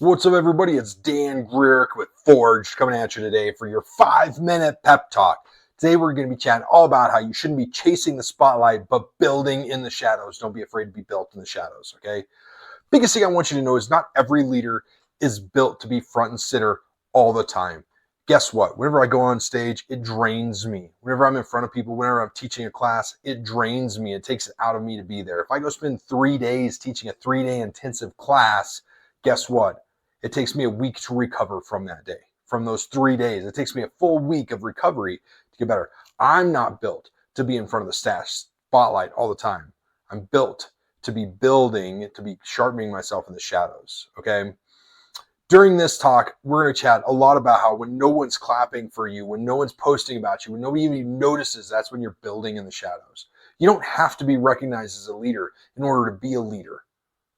What's up, everybody? It's Dan Greer with Forge coming at you today for your 5-minute pep talk. Today, we're going to be chatting all about how you shouldn't be chasing the spotlight, but building in the shadows. Don't be afraid to be built in the shadows, okay? Biggest thing I want you to know is not every leader is built to be front and center all the time. Guess what? Whenever I go on stage, it drains me. Whenever I'm in front of people, whenever I'm teaching a class, it drains me. It takes it out of me to be there. If I go spend 3 days teaching a 3-day intensive class, guess what? It takes me a week to recover from that day, from those 3 days. It takes me a full week of recovery to get better. I'm not built to be in front of the spotlight all the time. I'm built to be building, to be sharpening myself in the shadows, okay? During this talk, we're going to chat a lot about how when no one's clapping for you, when no one's posting about you, when nobody even notices, that's when you're building in the shadows. You don't have to be recognized as a leader in order to be a leader.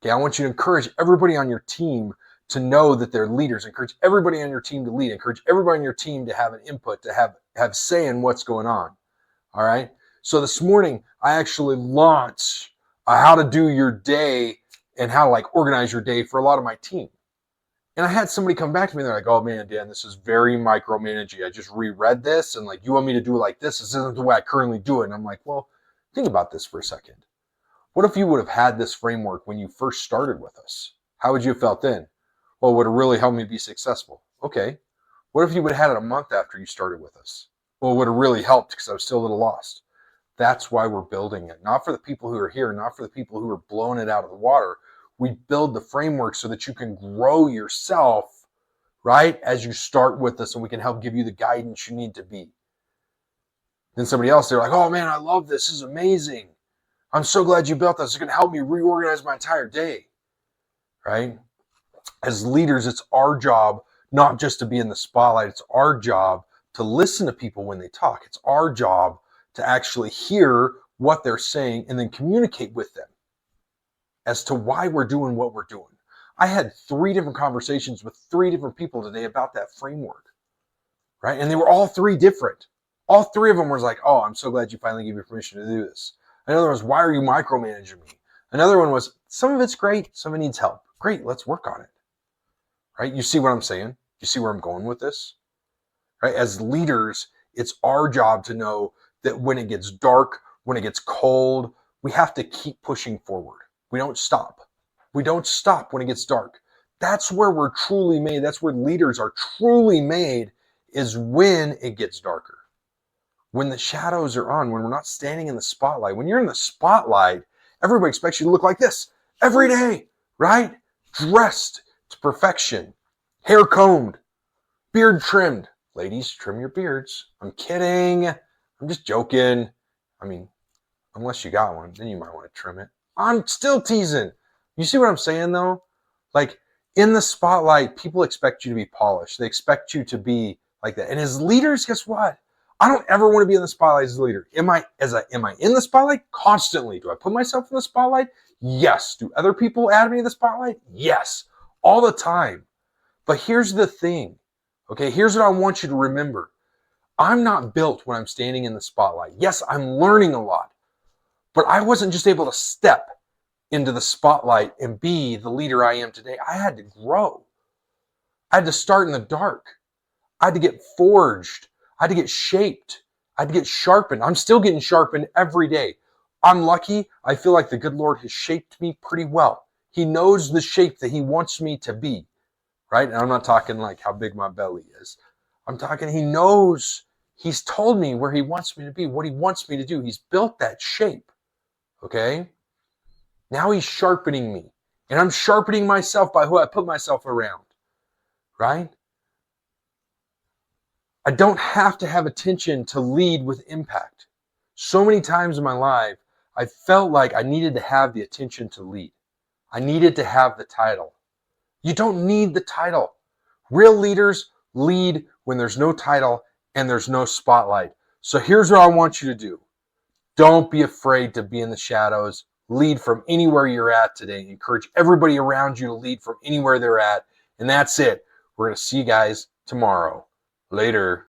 Okay, I want you to encourage everybody on your team to know that they're leaders. Encourage everybody on your team to lead. Encourage everybody on your team to have an input, to have say in what's going on. All right. So this morning, I actually launched how to do your day and how to organize your day for a lot of my team. And I had somebody come back to me and they're like, "Oh man, Dan, this is very micromanaging. I just reread this and you want me to do it like this? This isn't the way I currently do it." And I'm like, well, think about this for a second. What if you would have had this framework when you first started with us? How would you have felt then? Well, would it really help me be successful? Okay. What if you would have had it a month after you started with us? Well, it would have really helped because I was still a little lost. That's why we're building it. Not for the people who are here, not for the people who are blowing it out of the water. We build the framework so that you can grow yourself, right, as you start with us, and we can help give you the guidance you need to be. Then somebody else, they're like, "Oh man, I love this. This is amazing. I'm so glad you built this. It's going to help me reorganize my entire day," right? As leaders, it's our job not just to be in the spotlight. It's our job to listen to people when they talk. It's our job to actually hear what they're saying and then communicate with them as to why we're doing what we're doing. I had 3 different conversations with 3 different people today about that framework, right? And they were all 3 different. All 3 of them was like, "Oh, I'm so glad you finally gave me permission to do this." Another was, "Why are you micromanaging me?" Another one was, "Some of it's great, some of it needs help." Great, let's work on it. Right? You see what I'm saying? You see where I'm going with this? Right? As leaders, it's our job to know that when it gets dark, when it gets cold, we have to keep pushing forward. We don't stop. We don't stop when it gets dark. That's where we're truly made. That's where leaders are truly made, is when it gets darker. When the shadows are on, when we're not standing in the spotlight. When you're in the spotlight, everybody expects you to look like this every day, right? Dressed to perfection, hair combed, beard trimmed. Ladies, trim your beards. I'm kidding. I'm just joking. I mean, unless you got one, then you might want to trim it. I'm still teasing. You see what I'm saying, though? In the spotlight, people expect you to be polished. They expect you to be like that. And as leaders, guess what? I don't ever want to be in the spotlight as a leader. Am I in the spotlight? Constantly. Do I put myself in the spotlight? Yes. Do other people add me to the spotlight? Yes. All the time. But here's the thing, okay? Here's what I want you to remember. I'm not built when I'm standing in the spotlight. Yes, I'm learning a lot, but I wasn't just able to step into the spotlight and be the leader I am today. I had to grow. I had to start in the dark. I had to get forged. I had to get shaped. I had to get sharpened. I'm still getting sharpened every day. I'm lucky. I feel like the good Lord has shaped me pretty well. He knows the shape that he wants me to be, right? And I'm not talking like how big my belly is. I'm talking he knows, he's told me where he wants me to be, what he wants me to do. He's built that shape, okay? Now he's sharpening me, and I'm sharpening myself by who I put myself around, right? I don't have to have attention to lead with impact. So many times in my life, I felt like I needed to have the attention to lead. I needed to have the title. You don't need the title. Real leaders lead when there's no title and there's no spotlight. So here's what I want you to do. Don't be afraid to be in the shadows. Lead from anywhere you're at today. Encourage everybody around you to lead from anywhere they're at. And that's it. We're going to see you guys tomorrow. Later.